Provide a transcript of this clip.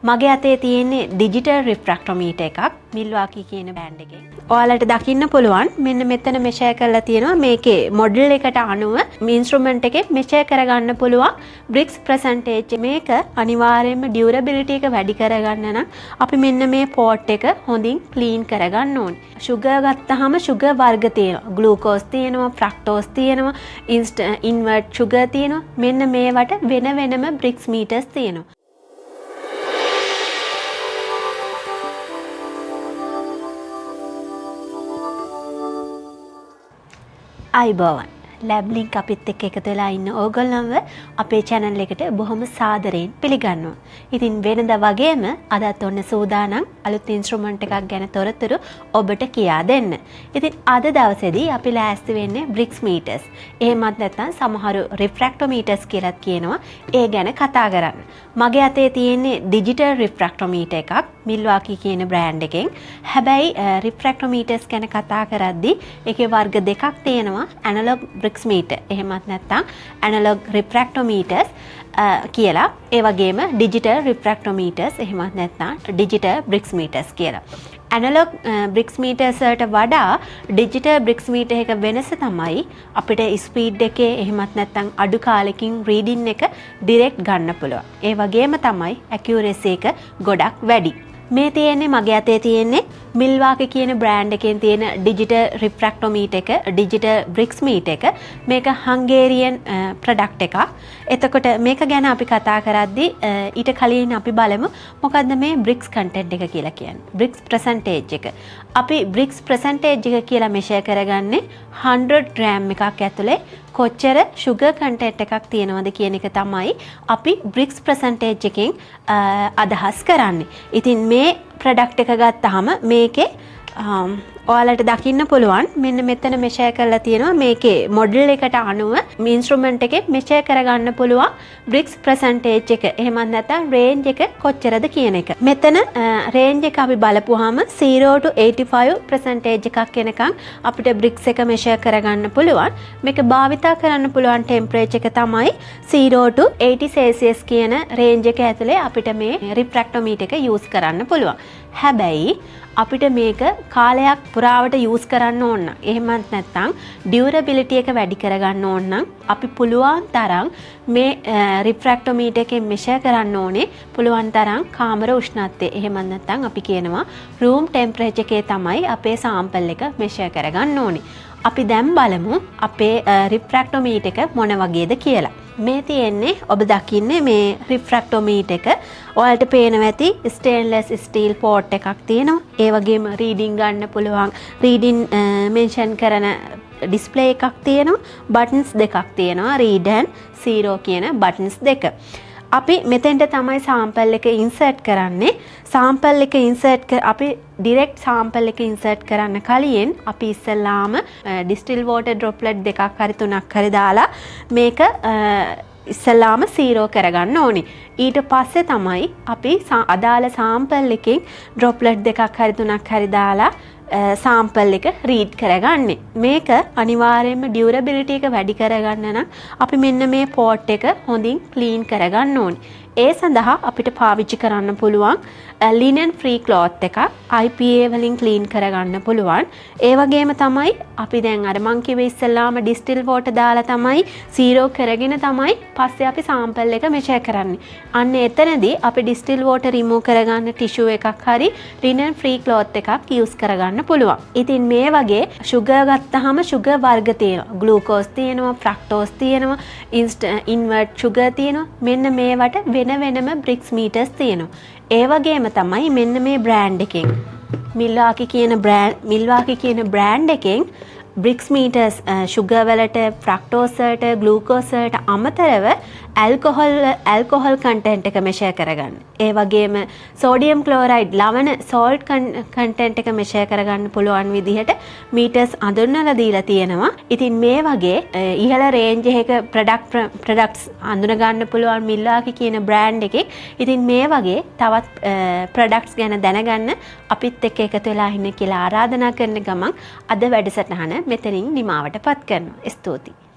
මගේ අතේ තියෙන්නේ ඩිජිටල් රිෆ්‍රැක්ටෝමීටර් එකක් මිල්වාකී කියන බ්‍රෑන්ඩ් එකේ. ඔයාලට දකින්න පුළුවන් මෙන්න මෙතන මෙෂර් කරලා තියෙනවා මේකේ මොඩල් එකට අනුව මේ ඉන්ස්ට්‍රුමන්ට් එකේ මෙෂර් කරගන්න පුළුවන් බ්‍රික්ස් පර්සන්ටේජ් මේක අනිවාර්යයෙන්ම ඩියුරබිලිටි එක වැඩි කරගන්න නම් අපි මෙන්න මේ පෝට් එක හොඳින් ක්ලීන් කරගන්න ඕනේ. සුගර් ගත්තාම සුගර් වර්ග තියෙනවා. ග්ලූකෝස් තියෙනවා, ෆ්‍රක්ටෝස් තියෙනවා, ඉන්වර්ට් සුගර් තියෙනවා. මෙන්න මේවට වෙන වෙනම බ්‍රික්ස් මීටර්ස් තියෙනවා. අයිබෝවන් ලැබ් ලින්ක් අපිත් එක්ක එකතු වෙලා ඉන්න ඕගොල්ලන්ව අපේ channel එකට බොහොම සාදරයෙන් පිළිගන්නවා. ඉතින් වෙනදා වගේම අදත් ඔන්න සූදානම් අලුත් ඉන්ස්ට්‍රුමන්ට් එකක් ගැන තොරතුරු ඔබට කියා දෙන්න. ඉතින් අද දවසේදී අපි ලෑස්ති වෙන්නේ බ්‍රික්ස් මීටර්ස්. එහෙමත් නැත්නම් සමහරු රිෆ්‍රැක්ටෝමීටර්ස් කියලාත් කියනවා. ඒ ගැන කතා කරන්න. මගේ අතේ තියෙන්නේ ඩිජිටල් රිෆ්‍රැක්ටෝමීටර් එකක් මිල්වාකී කියන බ්‍රෑන්ඩ් එකෙන්. හැබැයි රිෆ්‍රැක්ටෝමීටර්ස් ගැන කතා කරද්දී ඒකේ වර්ග දෙකක් තියෙනවා. ඇනලොග් බ්‍රික්ස් මීටර් එහෙමත් නැත්නම් ඇනලොග් රිෆ්‍රැක්ටෝමීටර්ස් කියලා. ඒ වගේම ඩිජිටල් රිෆ්‍රැක්ටෝමීටර්ස් එහෙමත් නැත්නම් ඩිජිටල් බ්‍රික්ස් මීටර්ස් කියලා. ඇනලොග් බ්‍රික්ස් මීටර්ස් වලට වඩා ඩිජිටල් බ්‍රික්ස් මීටර් එක වෙනස තමයි අපිට ස්පීඩ් එකේ එහෙමත් නැත්නම් අඩු කාලෙකින් රීඩින් එක ඩිරෙක්ට් ගන්න පුළුවන්. ඒ වගේම තමයි ඇකියුරසි එක ගොඩක් වැඩි. මේ තියෙන්නේ මගේ අතේ තියෙන්නේ මිල්වාකී කියන බ්‍රෑන්ඩ් එකෙන් තියෙන ඩිජිටල් රිෆ්‍රැක්ටෝමීටර් එක ඩිජිටල් බ්‍රික්ස් මීටර් එක. මේක හංගේරියන් ප්‍රොඩක්ට් එකක්. එතකොට මේක ගැන අපි කතා කරද්දී ඊට කලින් අපි බලමු මොකද්ද මේ බ්‍රික්ස් කන්ටෙන්ට් එක කියලා කියන්නේ. බ්‍රික්ස් පර්සන්ටේජ් එක. අපි බ්‍රික්ස් පර්සන්ටේජ් එක කියලා මෙෂර් කරගන්නේ 100 ග්‍රෑම් එකක් ඇතුලේ කොච්චර sugar content එකක් තියෙනවද කියන එක තමයි අපි බ්‍රික්ස් පර්සන්ටේජ් එකෙන් අදහස් කරන්නේ. ඉතින් මේ ප්‍රොඩක්ට් එක ගත්තාම මේකේ ඔයාලට දකින්න පුළුවන් මෙන්න මෙතන මෙෂර් කරලා තියෙනවා මේකේ මොඩල් එකට අනුව මේ ඉන්ස්ට්‍රුමන්ට් එකේ මෙෂර් කරගන්න පුළුවන් බ්‍රික්ස් පර්සන්ටේජ් එක. එහෙමත් නැත්නම් රේන්ජ් එක කොච්චරද කියන එක. මෙතන රේන්ජ් එක අපි බලපුවාම 0 to 85% එකක් වෙනකන් අපිට බ්‍රික්ස් එක මෙෂර් කරගන්න පුළුවන්. මේක භාවිතා කරන්න පුළුවන් ටෙම්පරේචර් එක තමයි 0 to 80 celsius කියන රේන්ජ් එක ඇතුලේ අපිට මේ රිෆ්‍රැක්ටෝමීටර් එක යූස් කරන්න පුළුවන්. හැබැයි අපිට මේක කාලයක් පුරාවට යූස් කරන්න ඕන නම් එහෙමත් නැත්නම් ඩියුරබිලිටි එක වැඩි කරගන්න ඕන නම් අපි පුළුවන් තරම් මේ රිෆ්‍රැක්ටෝමීටර් එකෙන් මෙෂර් කරන්න ඕනේ පුළුවන් තරම් කාමර උෂ්ණත්වය. එහෙමත් නැත්නම් අපි කියනවා රූම් ටෙම්පරේචර් එකේ තමයි අපේ සාම්පල් එක මෙෂර් කරගන්න ඕනේ. අපි දැන් බලමු අපේ රිෆ්‍රැක්ටෝමීටර් එක මොන වගේද කියලා. මේ තියෙන්නේ ඔබ දකින්නේ මේ රිෆ්‍රැක්ටෝමීටර් එක. ඔයාලට පේනවා ඇති ස්ටේන්ලස් ස්ටීල් පෝට් එකක් තියෙනවා. ඒ වගේම රීඩින් ගන්න පුළුවන් රීඩින් මෙන්ෂන් කරන ඩිස්ප්ලේ එකක් තියෙනවා. බටන්ස් දෙකක් තියෙනවා. රීඩ් ඇන්ඩ් 0 කියන බටන්ස් දෙක. අපි මෙතෙන්ට තමයි සාම්පල් එක ඉන්සර්ට් කරන්නේ. සාම්පල් එක අපි ඩිරෙක්ට් සාම්පල් එක ඉන්සර්ට් කරන්න කලින් අපි ඉස්සෙල්ලාම ඩිස්ටිල් වෝටර් ඩ්‍රොප්ලට් දෙකක් හරි තුනක් හරි දාලා මේක ඉස්සෙල්ලාම 0 කරගන්න ඕනේ. ඊට පස්සේ තමයි අපි අදාළ සාම්පල් එකෙන් ඩ්‍රොප්ලට් දෙකක් හරි තුනක් හරි දාලා සාම්පල් එක රීඩ් කරගන්නේ. මේක අනිවාර්යයෙන්ම ඩියුරබිලිටි එක වැඩි කරගන්න නම් අපි මෙන්න මේ පෝට් එක හොඳින් ක්ලීන් කරගන්න ඕනේ. ඒ සඳහා අපිට පාවිච්චි කරන්න පුළුවන් ලිනන් ෆ්‍රී ක්ලෝත් එකක් IPA වලින් ක්ලීන් කරගන්න පුළුවන්. ඒ වගේම තමයි අපි දැන් අර මං කිව්වේ ඉස්සෙල්ලාම ඩිස්ටිල් වෝටර් දාලා තමයි 0 කරගෙන තමයි පස්සේ අපි සාම්පල් එක මෙෂර් කරන්නේ. අන්න එතනදී අපි ඩිස්ටිල් වෝටර් රිමූව් කරගන්න ටිෂු එකක් හරි ලිනන් ෆ්‍රී ක්ලෝත් එකක් යූස් කරගන්න පුළුවන්. ඉතින් මේ වගේ සුගර් ගත්තාම සුගර් වර්ග තියෙනවා. ග්ලූකෝස් තියෙනවා, ෆ්‍රක්ටෝස් තියෙනවා, ඉන්වර්ට් සුගර් තියෙනවා. මෙන්න මේවට වෙන වෙනම බ්‍රික්ස් මීටර්ස් තියෙනවා. ඒ වගේම තමයි මෙන්න මේ බ්‍රෑන්ඩ් එකෙන් මිල්වාකී කියන බ්‍රෑන්ඩ් එකෙන් බ්‍රික්ස් මීටර්ස් සුගර් වලට ෆ්‍රක්ටෝස් වලට ග්ලූකෝස් වලට අමතරව ඇල්කොහොල් කන්ටෙන්ට් එක මෙෂර් කරගන්න. ඒ වගේම සෝඩියම් ක්ලෝරයිඩ් ලවණ සෝල්ට් කන්ටෙන්ට් එක මෙෂර් කරගන්න පුළුවන් විදිහට මීටර්ස් අඳුන්වලා දීලා තියෙනවා. ඉතින් මේ වගේ ඉහළ රේන්ජ් එකක ප්‍රොඩක්ට්ස් අඳුන ගන්න පුළුවන් මිල්වාකී කියන බ්‍රෑන්ඩ් එකේ. ඉතින් මේ වගේ තවත් ප්‍රොඩක්ට්ස් ගැන දැනගන්න අපිත් එක්ක එකතු වෙලා ඉන්න කියලා ආරාධනා කරන ගමන් අද වැඩසටහන මෙතනින් නිමාවටපත් කරනවා. ස්තුතියි.